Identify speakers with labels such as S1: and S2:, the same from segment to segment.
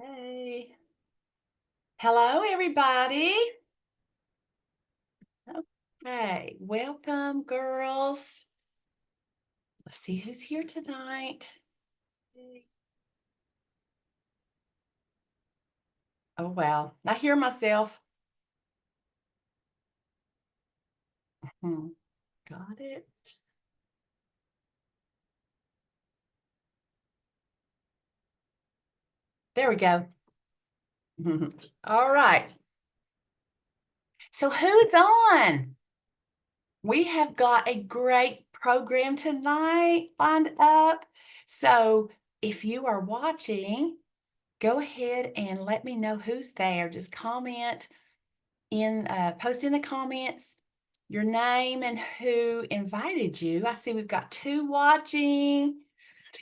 S1: Hey. Hello, everybody. Okay, welcome, girls. Let's see who's here tonight. Oh, wow. I hear myself. Got it. There we go. All right. So who's on? We have got a great program tonight lined up. So if you are watching, go ahead and let me know who's there. Just comment post in the comments your name and who invited you. I see we've got 2 watching.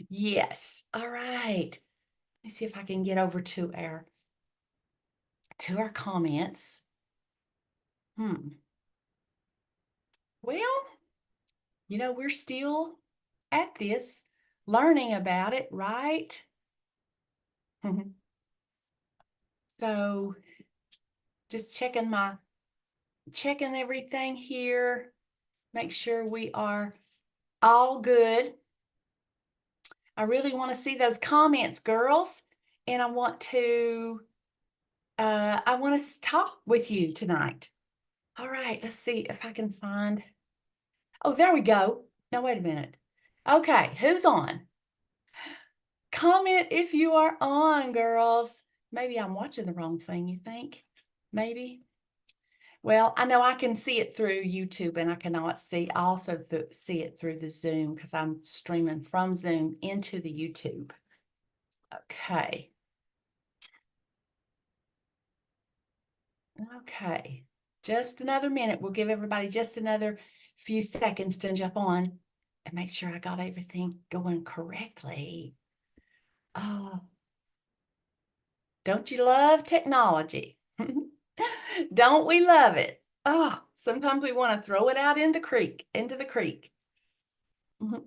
S1: Yes. All right. Let me see if I can get over to our comments. Well, we're still at this, learning about it, right? So just checking everything here. Make sure we are all good. I really want to see those comments, girls, and I want to talk with you tonight. All right, let's see if I can find. Oh, there we go. Now wait a minute. Okay, who's on? Comment if you are on, girls. Maybe I'm watching the wrong thing, you think? Maybe. Well, I know I can see it through YouTube, and I cannot see it through the Zoom because I'm streaming from Zoom into the YouTube. Okay. Okay. Just another minute. We'll give everybody just another few seconds to jump on and make sure I got everything going correctly. Oh, don't you love technology? Don't we love it? Oh, sometimes we want to throw it out into the creek. Mhm.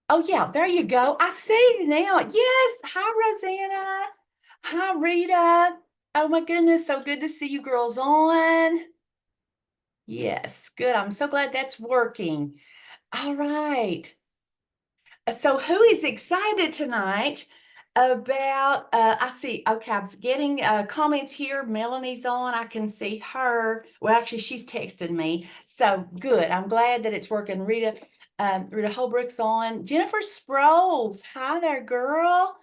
S1: Oh, yeah, there you go. I see you now. Yes. Hi, Rosanna. Hi, Rita. Oh, my goodness. So good to see you girls on. Yes, good. I'm so glad that's working. All right. So who is excited tonight about, I see, okay, I'm getting comments here. Melanie's on. I can see her. Well, actually, she's texted me. So good. I'm glad that it's working. Rita Holbrook's on. Jennifer Sproles. Hi there, girl.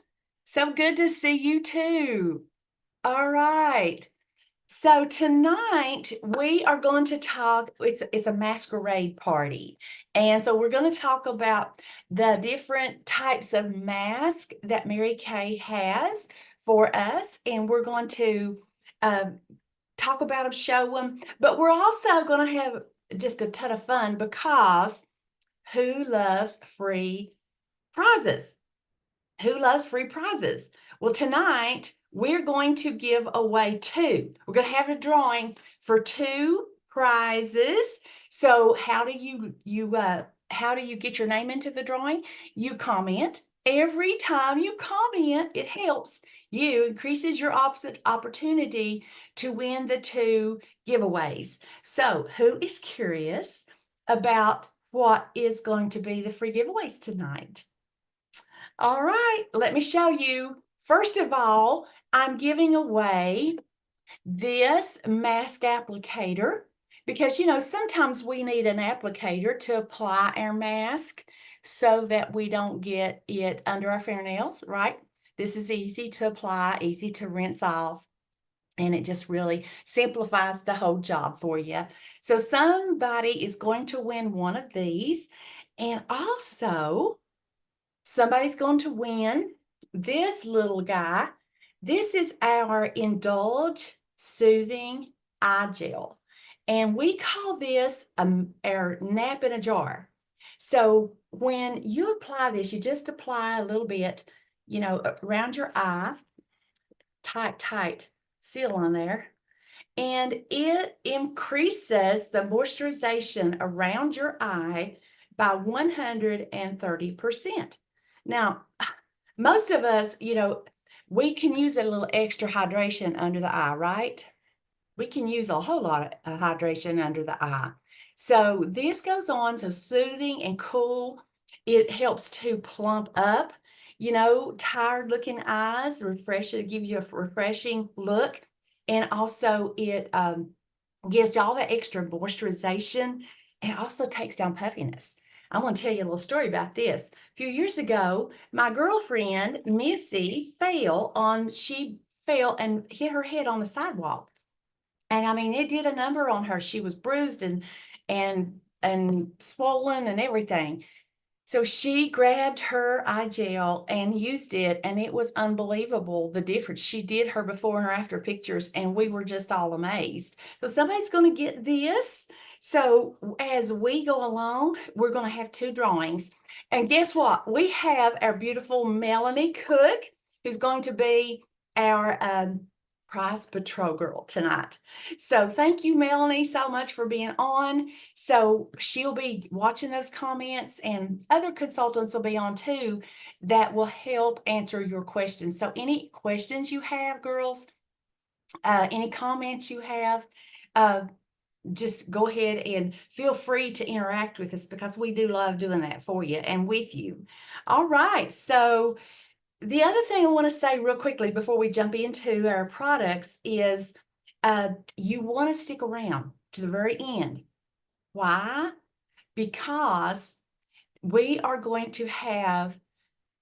S1: So good to see you too. All right. So tonight we are going to talk, it's a masquerade party. And so we're going to talk about the different types of mask that Mary Kay has for us. And we're going to talk about them, show them, but we're also going to have just a ton of fun because who loves free prizes? Who loves free prizes? Well, tonight we're going to give away 2. We're going to have a drawing for 2 prizes. So how do you get your name into the drawing? You comment. Every time you comment, it helps you, increases your opportunity to win the 2 giveaways. So who is curious about what is going to be the free giveaways tonight? All right, let me show you. First of all, I'm giving away this mask applicator because, sometimes we need an applicator to apply our mask so that we don't get it under our fingernails, right? This is easy to apply, easy to rinse off, and it just really simplifies the whole job for you. So somebody is going to win one of these, and also somebody's going to win this little guy. This is our Indulge Soothing Eye Gel. And we call this our nap in a jar. So when you apply this, you just apply a little bit, around your eye, tight seal on there. And it increases the moisturization around your eye by 130%. Now, most of us, we can use a little extra hydration under the eye, right? We can use a whole lot of hydration under the eye. So this goes on so soothing and cool. It helps to plump up, tired looking eyes, refresh it, give you a refreshing look. And also it gives you all the extra moisturization and also takes down puffiness. I'm going to tell you a little story about this. A few years ago, my girlfriend, Missy, she fell and hit her head on the sidewalk. And I mean, it did a number on her. She was bruised and swollen and everything. So she grabbed her eye gel and used it, and it was unbelievable the difference. She did her before and her after pictures, and we were just all amazed. So somebody's going to get this. So as we go along, we're going to have two drawings. And guess what? We have our beautiful Melanie Cook, who's going to be our prize patrol girl tonight. So thank you, Melanie, so much for being on. So she'll be watching those comments, and other consultants will be on too that will help answer your questions. So any questions you have, girls, any comments you have, just go ahead and feel free to interact with us, because we do love doing that for you and with you. All right. So the other thing I want to say real quickly before we jump into our products is you want to stick around to the very end. Why? Because we are going to have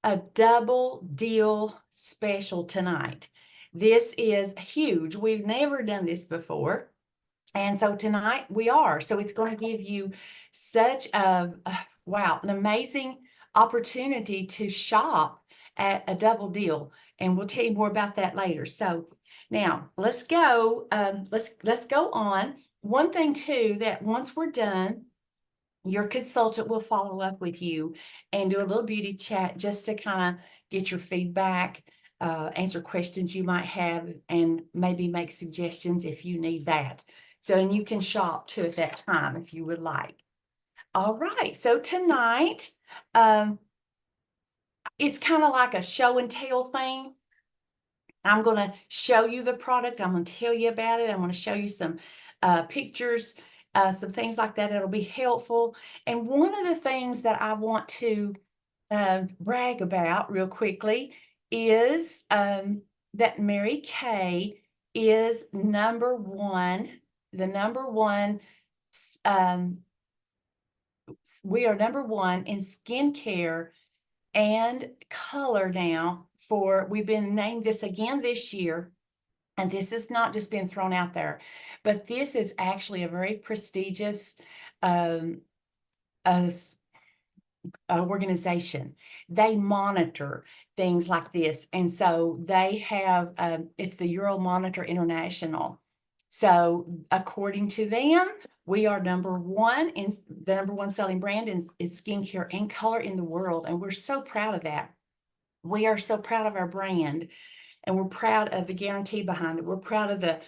S1: a double deal special tonight. This is huge. We've never done this before. And so tonight we are. So it's going to give you such wow, an amazing opportunity to shop at a double deal. And we'll tell you more about that later. So now let's go. Let's go on. One thing too, that once we're done, your consultant will follow up with you and do a little beauty chat just to kind of get your feedback, answer questions you might have, and maybe make suggestions if you need that. So, and you can shop too at that time if you would like. All right, so tonight, it's kind of like a show and tell thing. I'm going to show you the product. I'm going to tell you about it. I'm going to show you some pictures, some things like that. It'll be helpful. And one of the things that I want to brag about real quickly is that Mary Kay is number one, the number one, um, we are number one in skincare and color now. We've been named this again this year, and this has not just been thrown out there, but this is actually a very prestigious um, uh, organization. They monitor things like this, and so they have it's the Euromonitor International. So according to them, we are number one in the number one selling brand in skincare and color in the world, and we're so proud of that. We are so proud of our brand, and we're proud of the guarantee behind it. We're proud of the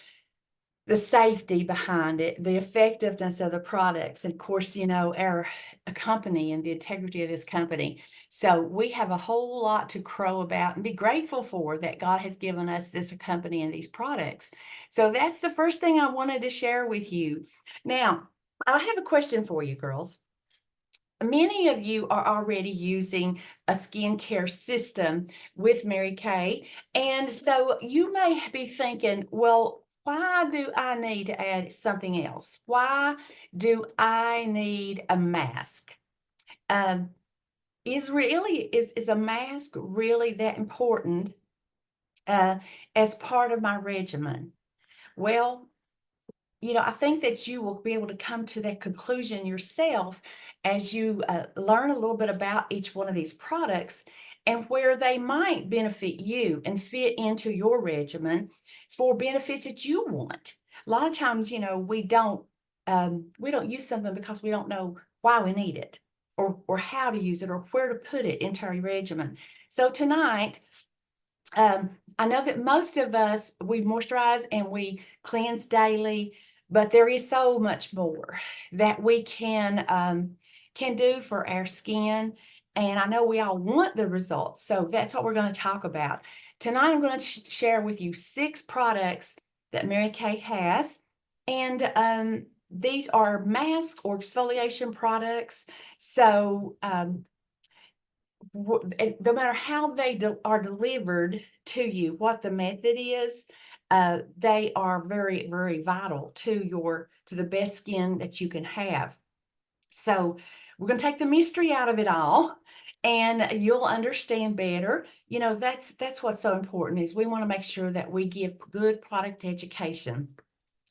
S1: safety behind it, the effectiveness of the products, and of course, our company and the integrity of this company. So we have a whole lot to crow about and be grateful for, that God has given us this company and these products. So that's the first thing I wanted to share with you. Now, I have a question for you, girls. Many of you are already using a skincare system with Mary Kay. And so you may be thinking, well, why do I need to add something else? Why do I need a mask? Um, is a mask really that important as part of my regimen? Well, I think that you will be able to come to that conclusion yourself as you learn a little bit about each one of these products and where they might benefit you and fit into your regimen for benefits that you want. A lot of times, we don't use something because we don't know why we need it, or how to use it, or where to put it into our regimen. So tonight, I know that most of us, we moisturize and we cleanse daily, but there is so much more that we can do for our skin And I know we all want the results. So that's what we're going to talk about. Tonight, I'm going to share with you 6 products that Mary Kay has. And these are mask or exfoliation products. So no matter how they are delivered to you, what the method is, they are very, very vital to the best skin that you can have. So we're going to take the mystery out of it all, and you'll understand better. You know, that's what's so important, is we want to make sure that we give good product education.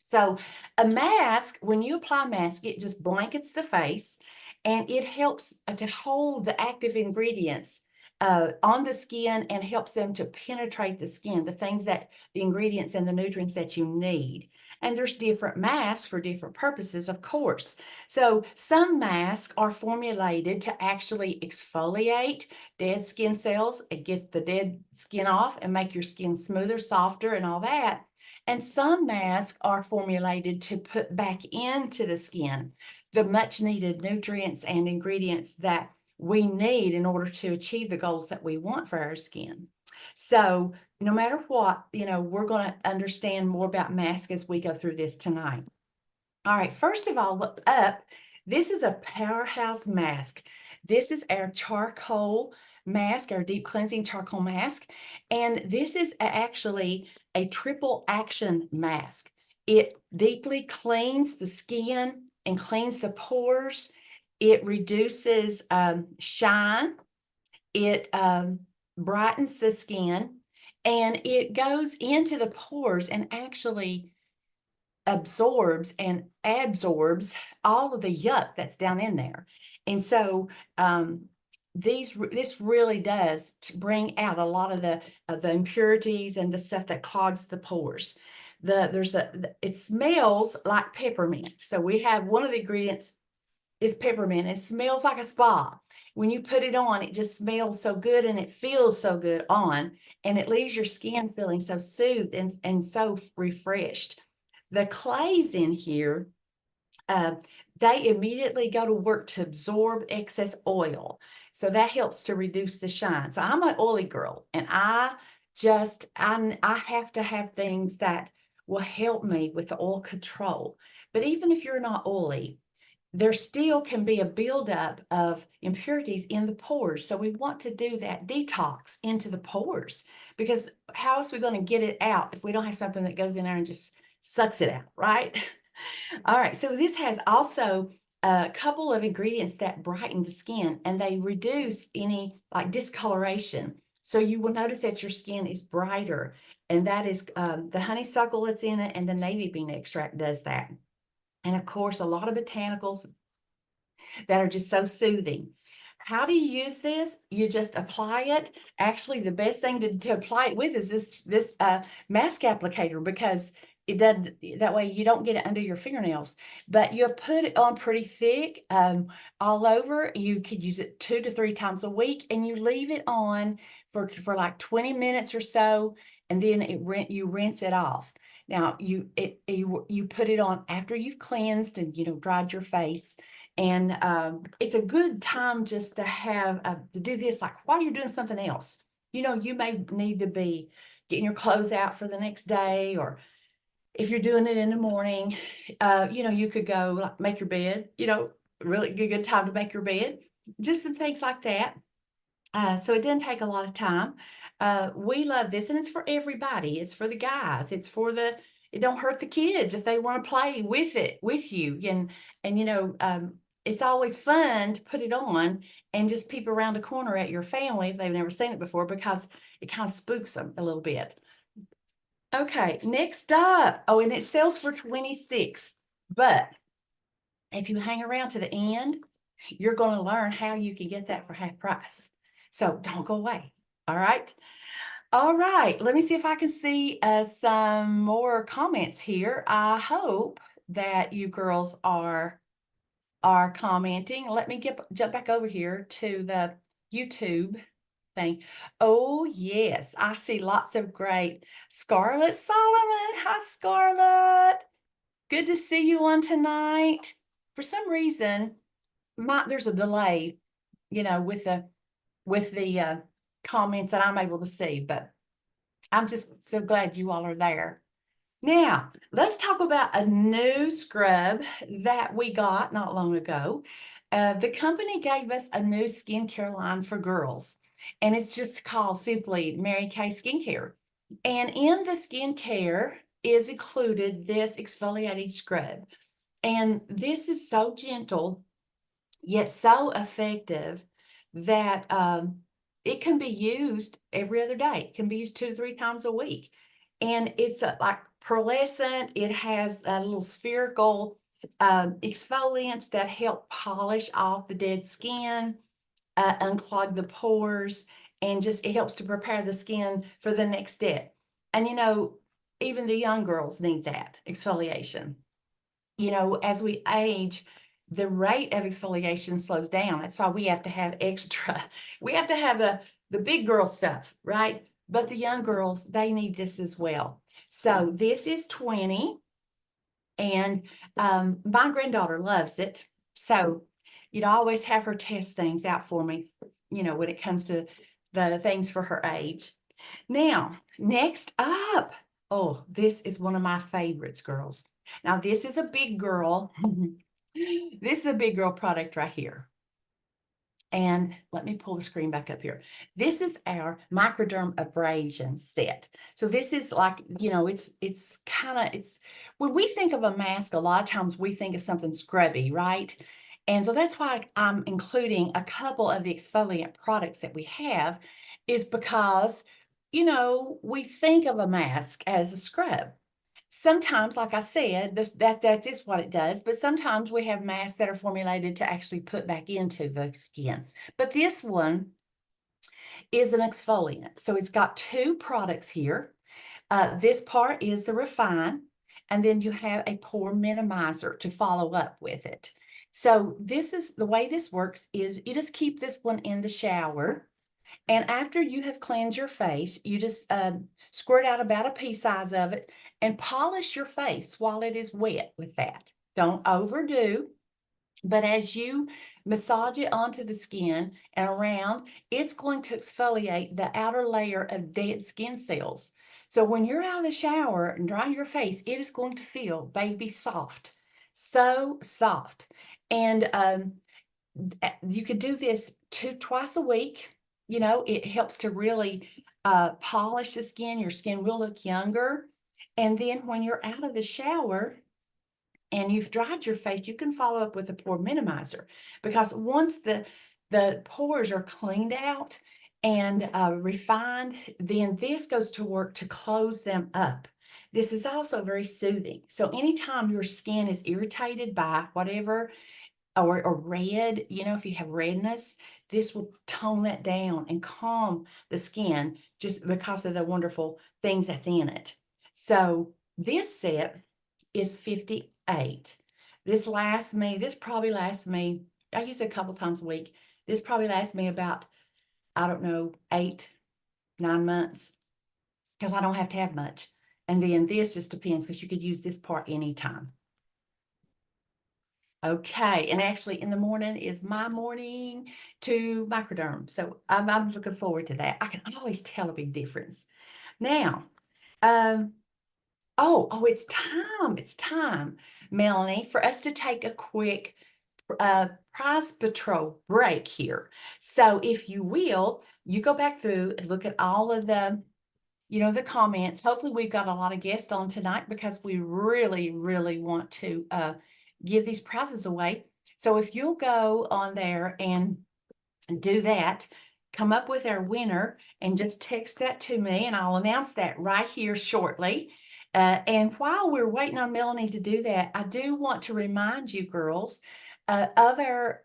S1: So a mask, when you apply a mask, it just blankets the face, and it helps to hold the active ingredients on the skin, and helps them to penetrate the skin, the ingredients and the nutrients that you need. And there's different masks for different purposes, of course. So some masks are formulated to actually exfoliate dead skin cells and get the dead skin off and make your skin smoother, softer, and all that. And some masks are formulated to put back into the skin the much needed nutrients and ingredients that we need in order to achieve the goals that we want for our skin. So no matter what, we're going to understand more about masks as we go through this tonight. All right, first of all, look up. This is a powerhouse mask. This is our charcoal mask, our deep cleansing charcoal mask. And this is actually a triple action mask. It deeply cleans the skin and cleans the pores. It reduces shine. It brightens the skin, and it goes into the pores and actually absorbs and adsorbs all of the yuck that's down in there. And so this really does bring out a lot of the impurities and the stuff that clogs the pores. It smells like peppermint. So we have one of the ingredients is peppermint. It smells like a spa. When you put it on, it just smells so good, and it feels so good on, and it leaves your skin feeling so soothed and so refreshed. The clays in here, they immediately go to work to absorb excess oil. So that helps to reduce the shine. So I'm an oily girl, and I have to have things that will help me with the oil control. But even if you're not oily, there still can be a buildup of impurities in the pores. So we want to do that detox into the pores, because how else are we going to get it out if we don't have something that goes in there and just sucks it out, right? All right, so this has also a couple of ingredients that brighten the skin, and they reduce any like discoloration. So you will notice that your skin is brighter, and that is the honeysuckle that's in it, and the navy bean extract does that. And of course, a lot of botanicals that are just so soothing. How do you use this? You just apply it. Actually, the best thing to apply it with is this mask applicator, because it doesn't, that way you don't get it under your fingernails. But you put it on pretty thick all over. You could use it 2 to 3 times a week, and you leave it on for like 20 minutes or so, and then you rinse it off. Now you put it on after you've cleansed and dried your face. And it's a good time just to have to do this like while you're doing something else. You may need to be getting your clothes out for the next day, or if you're doing it in the morning, you could go like make your bed, really good time to make your bed, just some things like that. So it doesn't take a lot of time. We love this, and it's for everybody. It's for the guys. It don't hurt the kids if they want to play with it with you. And it's always fun to put it on and just peep around a corner at your family if they've never seen it before, because it kind of spooks them a little bit. Okay, next up. Oh, and it sells for $26, but if you hang around to the end, you're going to learn how you can get that for half price. So don't go away. All right. All right. Let me see if I can see some more comments here. I hope that you girls are commenting. Let me jump back over here to the YouTube thing. Oh, yes. I see lots of great. Scarlett Solomon. Hi, Scarlett. Good to see you on tonight. For some reason, there's a delay with the comments that I'm able to see, but I'm just so glad you all are there. Now, let's talk about a new scrub that we got not long ago. The company gave us a new skincare line for girls, and it's just called simply Mary Kay Skincare. And in the skincare is included this exfoliating scrub. And this is so gentle, yet so effective that it can be used every other day. It can be used 2 to 3 times a week. And it's like pearlescent. It has a little spherical exfoliants that help polish off the dead skin, unclog the pores, and just it helps to prepare the skin for the next step. And even the young girls need that exfoliation. As we age, the rate of exfoliation slows down. That's why we have to have extra. We have to have the big girl stuff, right? But the young girls, they need this as well. So this is 20, and my granddaughter loves it. So, I always have her test things out for me, when it comes to the things for her age. Now, next up, oh, this is one of my favorites, girls. Now, this is a big girl. This is a big girl product right here. And let me pull the screen back up here. This is our microderm abrasion set. So this is like, it's kind of, when we think of a mask, a lot of times we think of something scrubby, right? And so that's why I'm including a couple of the exfoliant products that we have, is because, we think of a mask as a scrub. Sometimes, like I said, that is what it does, but sometimes we have masks that are formulated to actually put back into the skin. But this one is an exfoliant. So it's got 2 products here. This part is the Refine, and then you have a pore minimizer to follow up with it. So this is the way this works is you just keep this one in the shower. And after you have cleansed your face, you just squirt out about a pea size of it and polish your face while it is wet with that. Don't overdo, but as you massage it onto the skin and around, it's going to exfoliate the outer layer of dead skin cells. So when you're out of the shower and drying your face, it is going to feel baby soft, so soft. And you could do this twice a week. It helps to really polish the skin. Your skin will look younger. And then when you're out of the shower and you've dried your face, you can follow up with a pore minimizer, because once the pores are cleaned out and refined, then this goes to work to close them up. This is also very soothing. So anytime your skin is irritated by whatever, or red, if you have redness, this will tone that down and calm the skin just because of the wonderful things that's in it. So this set is 58. This probably lasts me, I use it a couple times a week. This probably lasts me about, I don't know, 8, 9 months, because I don't have to have much. And then this just depends, because you could use this part anytime. Okay, and actually in the morning is my morning to microderm. So I'm looking forward to that. I can always tell a big difference. Now, it's time, Melanie, for us to take a quick prize patrol break here. So if you will, you go back through and look at all of the comments. Hopefully we've got a lot of guests on tonight, because we really, really want to give these prizes away. So if you'll go on there and do that, come up with our winner and just text that to me, and I'll announce that right here shortly. And while we're waiting on Melanie to do that, I do want to remind you girls of our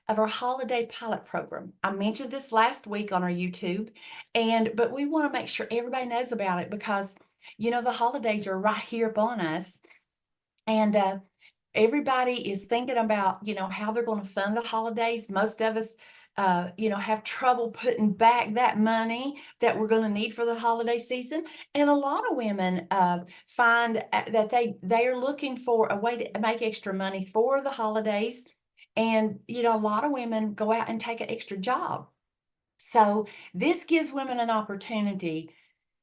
S1: holiday pilot program. I mentioned this last week on our YouTube, but we want to make sure everybody knows about it, because the holidays are right here upon us, and everybody is thinking about how they're going to fund the holidays. Most of us have trouble putting back that money that we're going to need for the holiday season, and a lot of women find that they are looking for a way to make extra money for the holidays. And, a lot of women go out and take an extra job. So this gives women an opportunity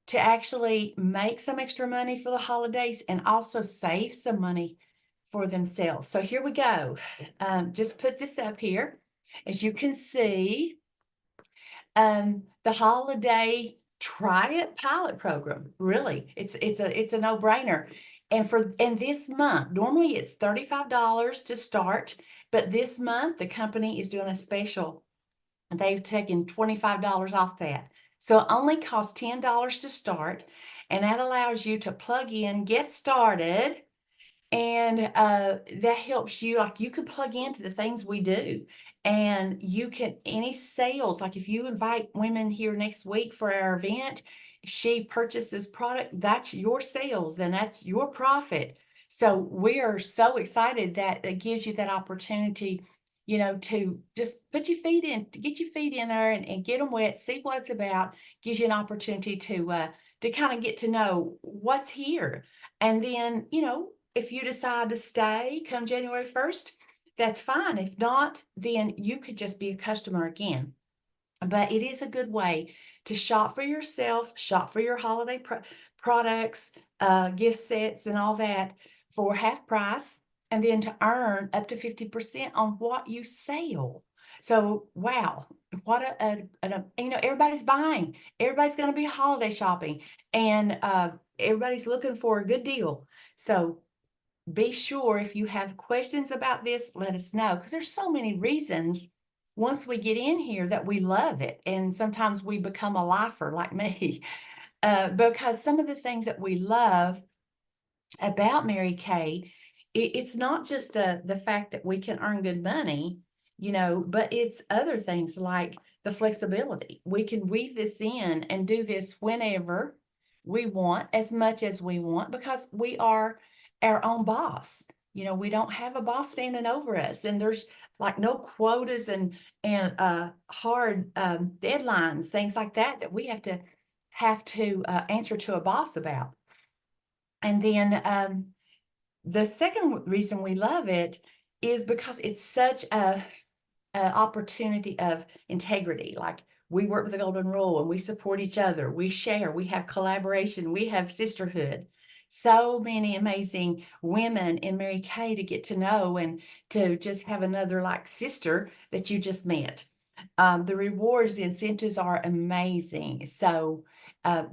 S1: to actually make some extra money for the holidays and also save some money for themselves. So here we go. Just put this up here. As you can see, the holiday try it pilot program. Really, it's a no-brainer. And this month, normally it's $35 to start, but this month the company is doing a special. They've taken $25 off that. So it only costs $10 to start, and that allows you to plug in, get started, and that helps you. Like, you can plug into the things we do, and you can, any sales, like if you invite women here next week for our event, she purchases product, that's your sales and that's your profit. So we are so excited that it gives you that opportunity, to just put your feet in, to get your feet in there and get them wet, see what it's about. Gives you an opportunity to kind of get to know what's here. And then, if you decide to stay come January 1st, that's fine. If not, then you could just be a customer again. But it is a good way to shop for yourself, shop for your holiday products, gift sets, and all that for half price, and then to earn up to 50% on what you sell. So, wow, what everybody's buying. Everybody's going to be holiday shopping, and everybody's looking for a good deal. So, be sure if you have questions about this, let us know, because there's so many reasons once we get in here that we love it. And sometimes we become a lifer like me, because some of the things that we love about Mary Kay, it's not just the fact that we can earn good money, but it's other things like the flexibility. We can weave this in and do this whenever we want, as much as we want, because we are our own boss. We don't have a boss standing over us, and there's like no quotas and hard deadlines, things like that we have to answer to a boss about. And then the second reason we love it is because it's such a opportunity of integrity. Like, we work with the golden rule and we support each other, we share, we have collaboration, we have sisterhood. So many amazing women in Mary Kay to get to know, and to just have another like sister that you just met. The rewards, the incentives are amazing. So uh,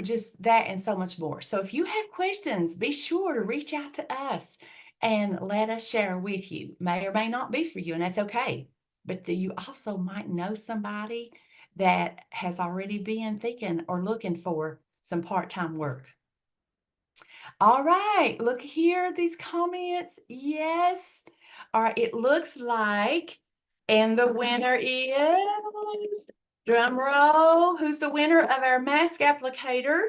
S1: just that and so much more. So if you have questions, be sure to reach out to us and let us share with you. May or may not be for you, and that's okay. But you also might know somebody that has already been thinking or looking for some part-time work. All right, look here, these comments. Yes. All right, it looks like, and the winner is, drum roll, who's the winner of our mask applicator?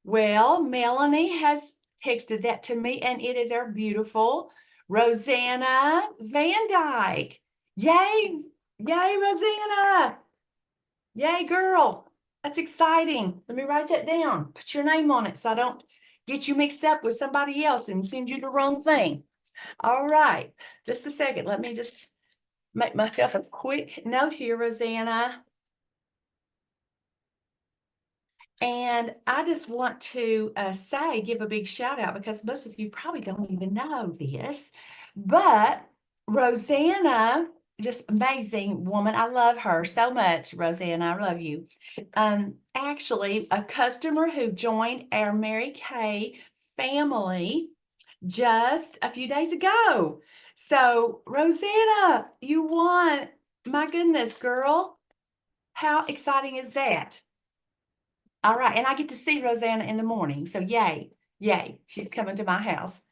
S1: Well, Melanie has texted that to me, and it is our beautiful Rosanna Van Dyke. Yay, yay, Rosanna. Yay, girl. That's exciting. Let me write that down. Put your name on it so I don't get you mixed up with somebody else and send you the wrong thing. All right, just a second. Let me just make myself a quick note here, Rosanna. And I just want to give a big shout out, because most of you probably don't even know this, but Rosanna, just amazing woman. I love her so much, Rosanna. I love you. Actually, a customer who joined our Mary Kay family just a few days ago. So, Rosanna, you won. My goodness, girl. How exciting is that? All right, and I get to see Rosanna in the morning, so yay, yay, she's coming to my house.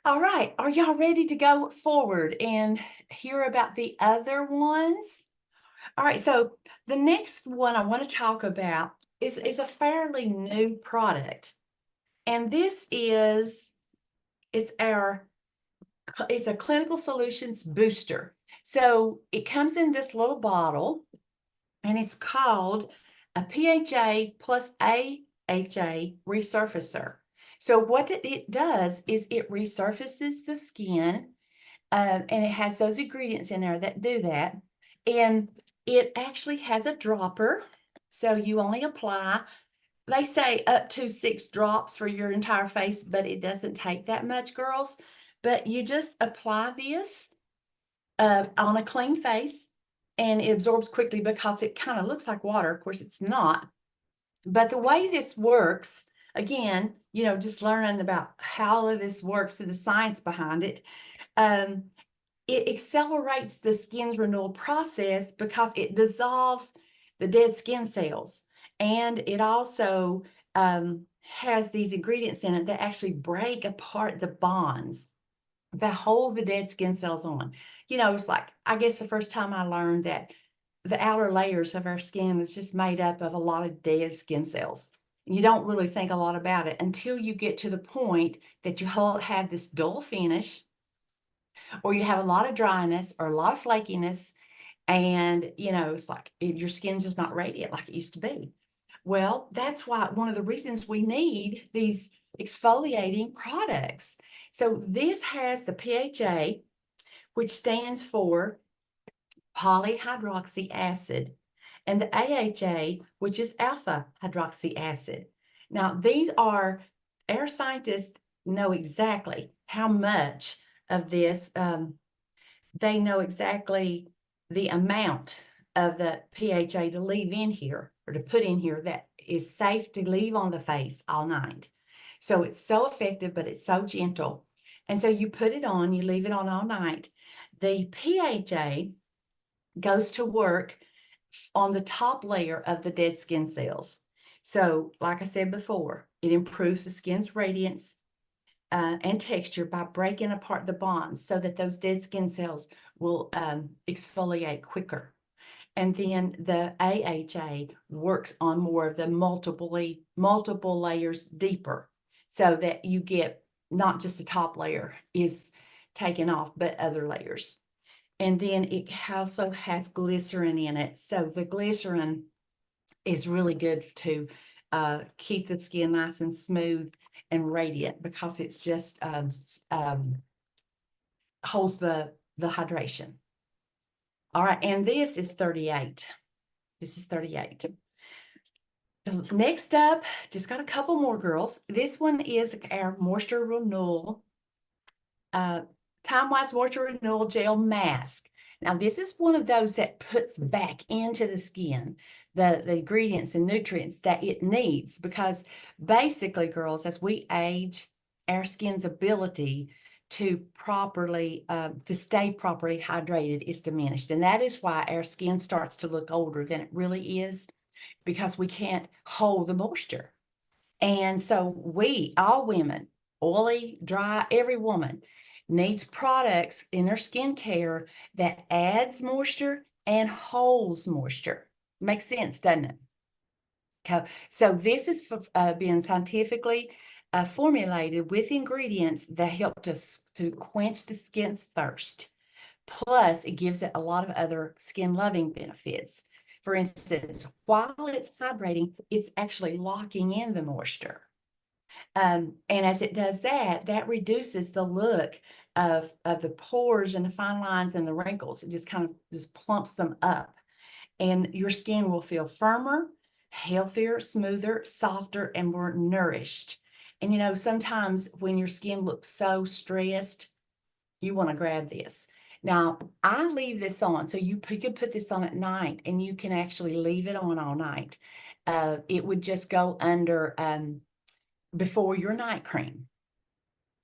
S1: All right, are y'all ready to go forward and hear about the other ones? All right, so the next one I want to talk about is a fairly new product. And this is, it's a clinical solutions booster. So it comes in this little bottle, and it's called a PHA plus AHA resurfacer. So what it does is it resurfaces the skin, And it has those ingredients in there that do that. And it actually has a dropper. So you only apply, they say up to 6 drops for your entire face, but it doesn't take that much, girls. But you just apply this on a clean face, and it absorbs quickly because it kind of looks like water. Of course, it's not. But the way this works, again, just learning about how all of this works and the science behind it, um, it accelerates the skin's renewal process because it dissolves the dead skin cells. And it also has these ingredients in it that actually break apart the bonds that hold the dead skin cells on. It's like, I guess the first time I learned that the outer layers of our skin is just made up of a lot of dead skin cells. You don't really think a lot about it until you get to the point that you have this dull finish, or you have a lot of dryness or a lot of flakiness, and it's like your skin's just not radiant like it used to be. Well, that's why one of the reasons we need these exfoliating products. So this has the PHA, which stands for polyhydroxy acid, and the AHA, which is alpha hydroxy acid. Now, our scientists know exactly how much of this, they know exactly the amount of the PHA to leave in here, or to put in here, that is safe to leave on the face all night. So it's so effective, but it's so gentle. And so you put it on, you leave it on all night. The PHA goes to work on the top layer of the dead skin cells. So, like I said before, it improves the skin's radiance and texture by breaking apart the bonds so that those dead skin cells will exfoliate quicker. And then the AHA works on more of the multiple layers deeper, so that you get not just the top layer is taken off, but other layers. And then it also has glycerin in it. So the glycerin is really good to keep the skin nice and smooth and radiant, because it's just holds the hydration. All right, and this is 38. This is 38. Next up, just got a couple more, girls. This one is our moisture renewal, time-wise moisture renewal gel mask. Now, this is one of those that puts back into the skin the ingredients and nutrients that it needs, because basically, girls, as we age, our skin's ability to stay properly hydrated is diminished. And that is why our skin starts to look older than it really is, because we can't hold the moisture. And so all women, oily, dry, every woman needs products in their skincare that adds moisture and holds moisture. Makes sense, doesn't it? Okay. So this is being scientifically formulated with ingredients that help to quench the skin's thirst. Plus, it gives it a lot of other skin-loving benefits. For instance, while it's hydrating, it's actually locking in the moisture. And as it does that, that reduces the look of the pores and the fine lines and the wrinkles. It just kind of just plumps them up. And your skin will feel firmer, healthier, smoother, softer, and more nourished. And sometimes when your skin looks so stressed, you want to grab this. Now, I leave this on, so you can put this on at night, and you can actually leave it on all night. It would just go under before your night cream.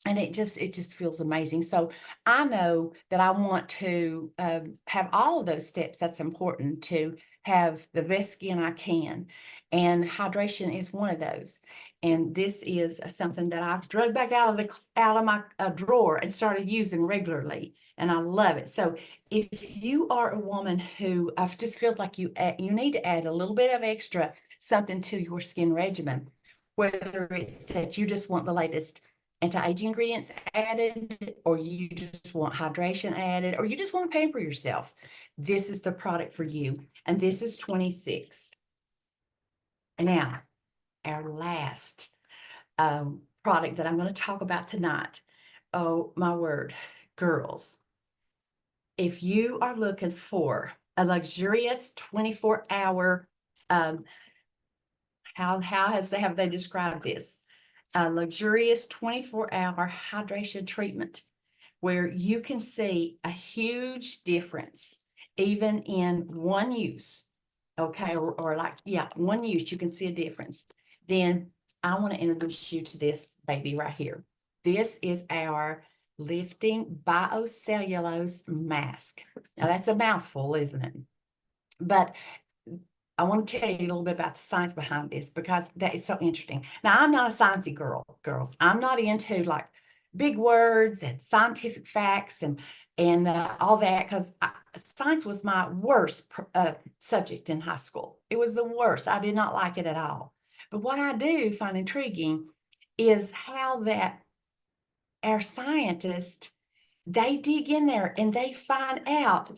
S1: And it just feels amazing. So I know that I want to have all of those steps. That's important, to have the best skin I can. And hydration is one of those. And this is something that I've drug back out of my drawer and started using regularly. And I love it. So if you are a woman who I just feel like you need to add a little bit of extra something to your skin regimen, whether it's that you just want the latest anti-aging ingredients added, or you just want hydration added, or you just want to pamper yourself, this is the product for you. And this is 26. And now, our last product that I'm going to talk about tonight. Oh, my word, girls. if you are looking for a luxurious 24-hour, have they described this? A luxurious 24-hour hydration treatment where you can see a huge difference even in one use, okay, or like, yeah, one use, you can see a difference. Then I want to introduce you to this baby right here. This is our lifting biocellulose mask. Now that's a mouthful, isn't it? But I want to tell you a little bit about the science behind this because that is so interesting. Now, I'm not a sciencey girls. I'm not into like big words and scientific facts and all that because science was my worst subject in high school. It was the worst. I did not like it at all. But what I do find intriguing is how that our scientists, they dig in there and they find out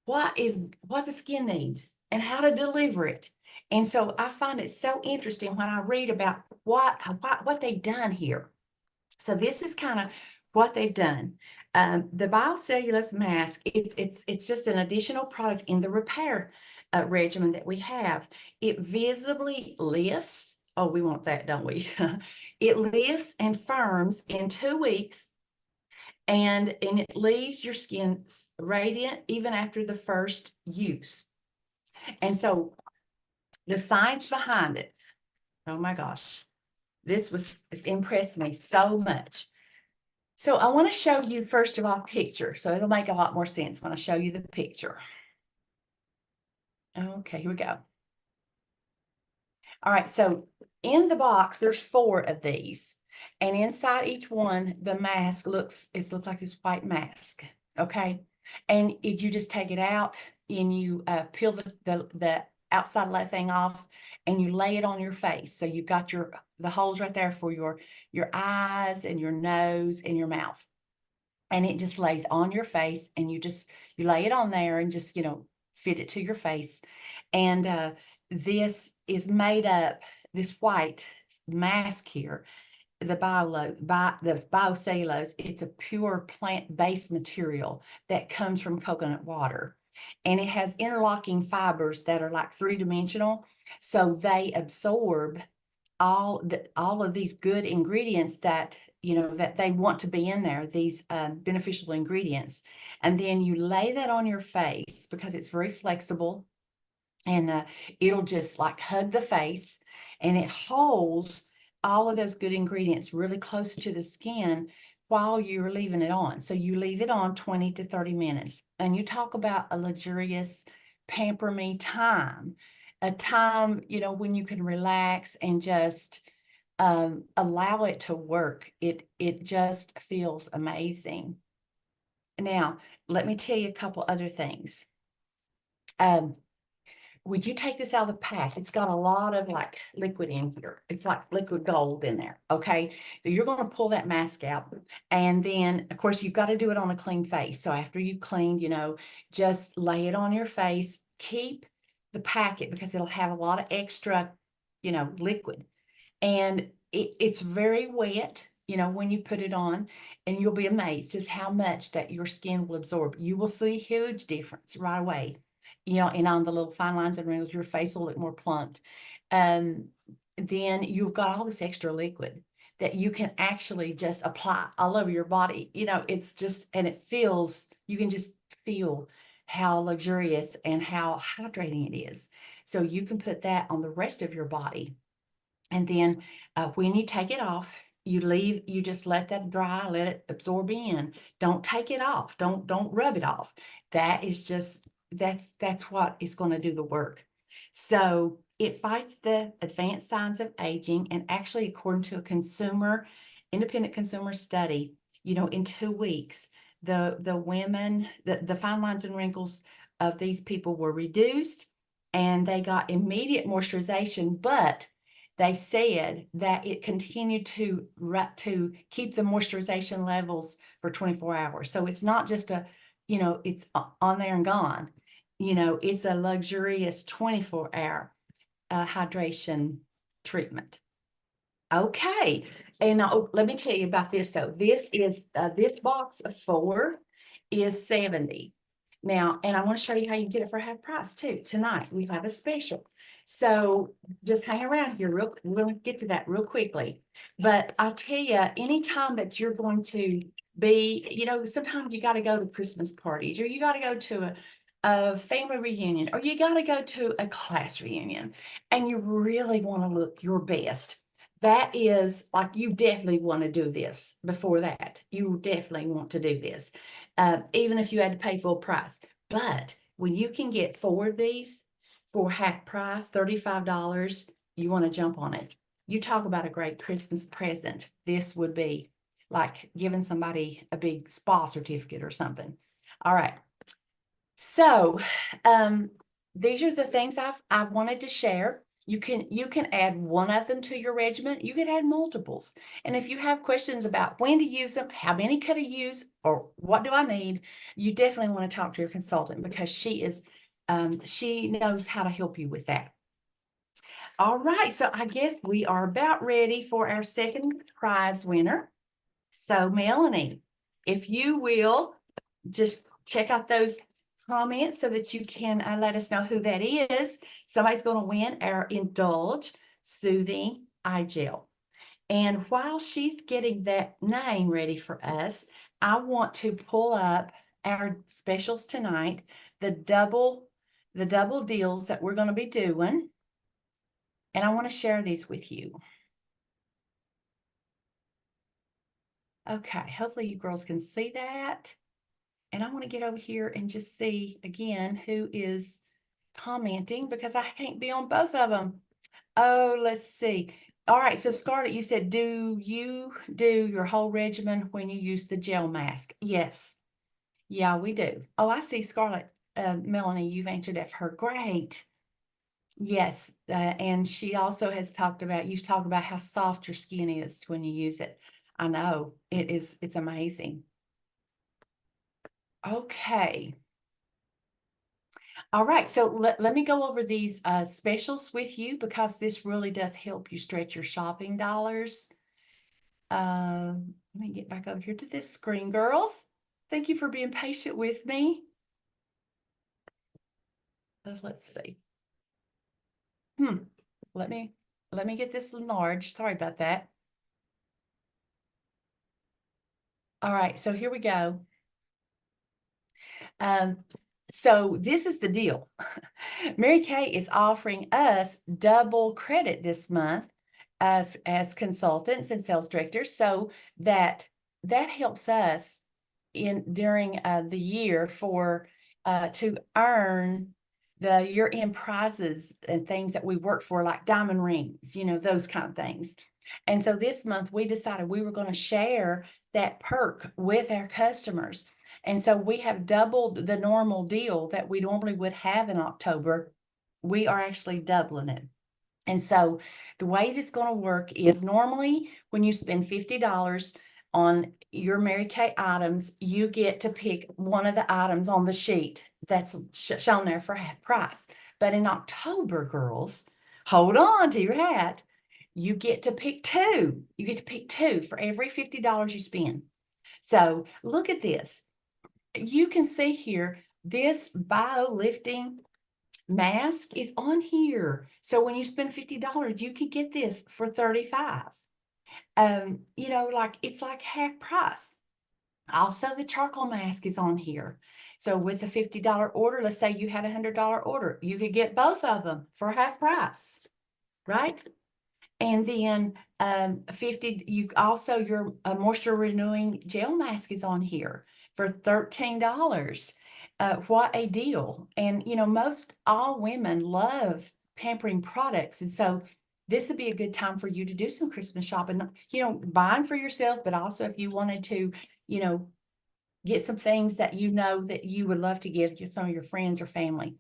S1: what the skin needs and how to deliver it. And so I find it so interesting when I read about what they've done here. So this is kind of what they've done. The biocellulose mask, it's just an additional product in the repair regimen that we have. It visibly lifts. Oh, we want that, don't we? It lifts and firms in 2 weeks, and it leaves your skin radiant even after the first use. And so the science behind it, oh my gosh, it impressed me so much. So I want to show you, first of all, a picture. So it'll make a lot more sense when I show you the picture. Okay, here we go. All right, so in the box, there's 4 of these. And inside each one, the mask looks like this white mask. Okay. And if you just take it out and you peel the outside of that thing off and you lay it on your face. So you've got the holes right there for your eyes and your nose and your mouth. And it just lays on your face, and you lay it on there and just, fit it to your face. And this is made up, this white mask here, the biocellulose, it's a pure plant-based material that comes from coconut water. And it has interlocking fibers that are like 3-dimensional. So they absorb all of these good ingredients that that they want to be in there, these beneficial ingredients. And then you lay that on your face because it's very flexible, and it'll just like hug the face, and it holds all of those good ingredients really close to the skin while you're leaving it on. So you leave it on 20 to 30 minutes, and you talk about a luxurious pamper me time, a time, when you can relax and just allow it to work. It just feels amazing. Now, let me tell you a couple other things. Would you take this out of the pack? It's got a lot of like liquid in here. It's like liquid gold in there. Okay. So you're going to pull that mask out. And then of course you've got to do it on a clean face. So after you've cleaned, just lay it on your face, keep the packet because it'll have a lot of extra, liquid. And it's very wet, when you put it on, and you'll be amazed just how much that your skin will absorb. You will see a huge difference right away. And on the little fine lines and wrinkles, your face will look more plumped. Then you've got all this extra liquid that you can actually just apply all over your body. It's just, and you can just feel how luxurious and how hydrating it is. So you can put that on the rest of your body. And then when you take it off, you just let that dry, let it absorb in. Don't take it off. Don't rub it off. That is just, that's what is going to do the work. So it fights the advanced signs of aging. And actually, according to a independent consumer study, in 2 weeks, the women, the fine lines and wrinkles of these people were reduced, and they got immediate moisturization, but they said that it continued to keep the moisturization levels for 24 hours. So it's not just it's on there and gone. It's a luxurious 24-hour hydration treatment. Okay. And let me tell you about this though. This box of 4 is $70. Now, and I want to show you how you get it for half price too. Tonight, we have a special. So just hang around here we're going to get to that real quickly. But I'll tell you, anytime that you're going to be, sometimes you got to go to Christmas parties, or you got to go to a family reunion, or you got to go to a class reunion, and you really want to look your best. That is like, you definitely want to do this before that. You definitely want to do this, even if you had to pay full price. But when you can get 4 of these for half price, $35, you want to jump on it. You talk about a great Christmas present. This would be like giving somebody a big spa certificate or something. All right. So, these are the things I wanted to share. You can add one of them to your regimen. You can add multiples. And if you have questions about when to use them, how many could I use, or what do I need, you definitely want to talk to your consultant, because she knows how to help you with that. All right, so I guess we are about ready for our second prize winner. So Melanie, if you will just check out those comments so that you can let us know who that is. Somebody's going to win our Indulge Soothing Eye Gel. And while she's getting that name ready for us, I want to pull up our specials tonight, the double deals that we're going to be doing. And I want to share these with you. Okay, hopefully you girls can see that. And I want to get over here and just see again who is commenting, because I can't be on both of them. Oh, let's see. All right, so Scarlett, you said, do you do your whole regimen when you use the gel mask? Yes. Yeah, we do. Oh, I see, Scarlett. Melanie, you've answered that for her. Great. Yes, and she also has talked about, you've talked about how soft your skin is when you use it. I know, it's amazing. Okay. All right, so let me go over these specials with you, because this really does help you stretch your shopping dollars. Let me get back over here to this screen, girls. Thank you for being patient with me. Let's see. Let me get this enlarged. Sorry about that. All right, so here we go. So this is the deal. Mary Kay is offering us double credit this month as consultants and sales directors, so that helps us during the year for to earn the year-end prizes and things that we work for, like diamond rings, those kind of things. And so this month we decided we were going to share that perk with our customers. And so we have doubled the normal deal that we normally would have in October. We are actually doubling it. And so the way that's going to work is, normally when you spend $50 on your Mary Kay items, you get to pick one of the items on the sheet that's shown there for half price. But in October, girls, hold on to your hat. You get to pick two. You get to pick two for every $50 you spend. So look at this. You can see here, this bio lifting mask is on here. So when you spend $50, you could get this for $35. It's like half price. Also, the charcoal mask is on here. So with a $50 order, let's say you had a $100 order, you could get both of them for half price, right? And then 50, you also, your moisture renewing gel mask is on here for $13. What a deal. And most all women love pampering products. And so this would be a good time for you to do some Christmas shopping, buying for yourself, but also if you wanted to, get some things that that you would love to give some of your friends or family.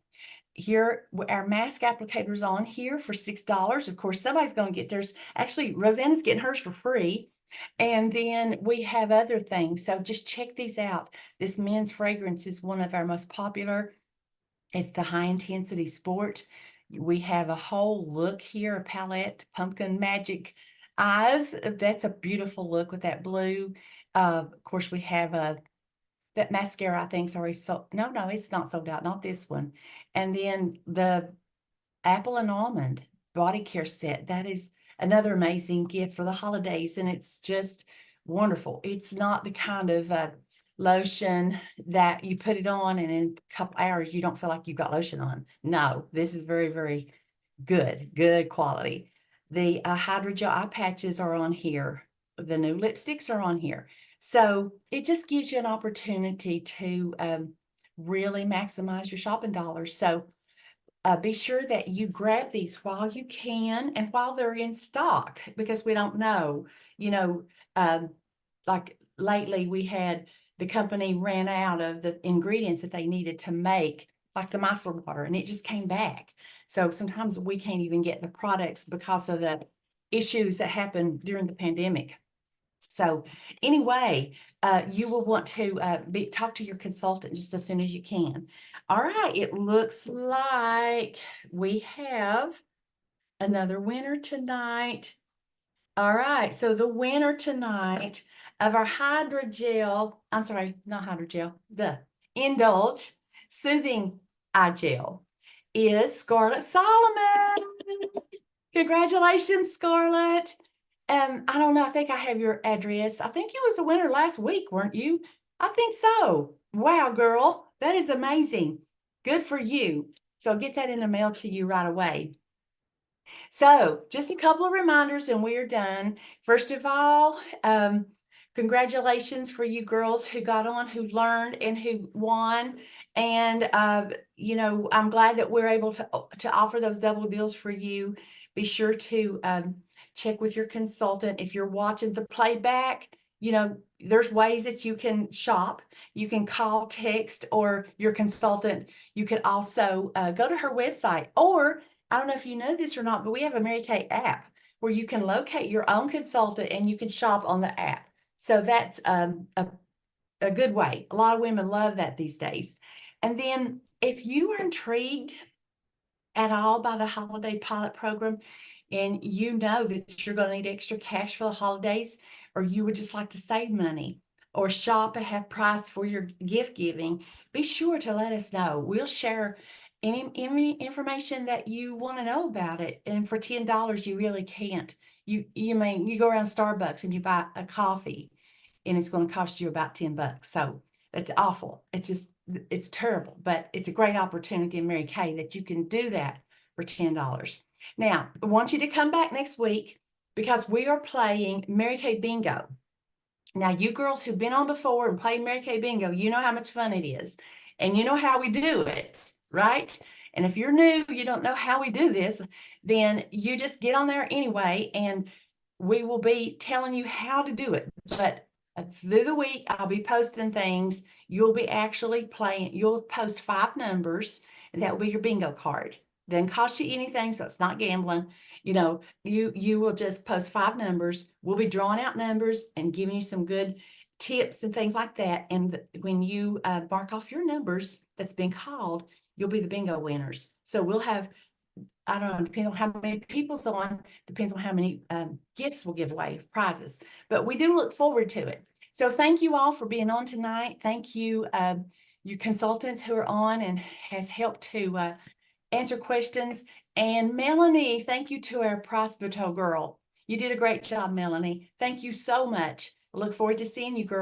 S1: Here, our mask applicators on here for $6. Of course, somebody's going to get theirs. Actually, Rosanna's getting hers for free. And then we have other things. So just check these out. This men's fragrance is one of our most popular. It's the High Intensity Sport. We have a whole look here, a palette, Pumpkin Magic Eyes. That's a beautiful look with that blue. Of course, we have that mascara, I think, is already sold. No, it's not sold out. Not this one. And then the apple and almond body care set. That is another amazing gift for the holidays, and it's just wonderful. It's not the kind of lotion that you put it on and in a couple hours you don't feel like you've got lotion on. No, this is very, very good quality. The hydrogel eye patches are on here. The new lipsticks are on here. So it just gives you an opportunity to really maximize your shopping dollars. So be sure that you grab these while you can and while they're in stock, because we don't know, you know, like lately we had the company ran out of the ingredients that they needed to make, like the micellar water, and it just came back. So sometimes we can't even get the products because of the issues that happened during the pandemic. So anyway, you will want to talk to your consultant just as soon as you can. All right, it looks like we have another winner tonight. All right, so the winner tonight of our hydrogel, I'm sorry, not hydrogel, the Indulge Soothing Eye Gel is Scarlett Solomon. Congratulations, Scarlett. I don't know, I think I have your address. I think you was a winner last week, weren't you? I think so. Wow, girl, that is amazing. Good for you. So I'll get that in the mail to you right away. So just a couple of reminders and we're done. First of all, congratulations for you girls who got on, who learned and who won. And, you know, I'm glad that we're able to offer those double deals for you. Be sure to check with your consultant. If you're watching the playback, you know, there's ways that you can shop. You can call, text, or your consultant. You could also go to her website, or I don't know if you know this or not, but we have a Mary Kay app where you can locate your own consultant and you can shop on the app. So that's a good way. A lot of women love that these days. And then if you are intrigued at all by the holiday pilot program, and you know that you're going to need extra cash for the holidays, or you would just like to save money or shop at half price for your gift giving, be sure to let us know. We'll share any information that you want to know about it. And for $10, you really can't. You go around Starbucks and you buy a coffee and it's going to cost you about $10. So it's awful. It's terrible, but it's a great opportunity in Mary Kay that you can do that for $10. Now, I want you to come back next week because we are playing Mary Kay Bingo. Now, you girls who've been on before and played Mary Kay Bingo, you know how much fun it is. And you know how we do it, right? And if you're new, you don't know how we do this, then you just get on there anyway, and we will be telling you how to do it. But through the week, I'll be posting things. You'll be actually playing. You'll post 5 numbers, and that will be your bingo card. Doesn't cost you anything, so it's not gambling. You know, you will just post 5 numbers. We'll be drawing out numbers and giving you some good tips and things like that. And when you mark off your numbers that's been called, you'll be the bingo winners. So we'll have, I don't know, depending on how many people's on, depends on how many gifts we'll give away, prizes. But we do look forward to it. So thank you all for being on tonight. Thank you, you consultants who are on and has helped to answer questions. And Melanie, thank you to our Prospito girl. You did a great job, Melanie. Thank you so much. I look forward to seeing you, girl.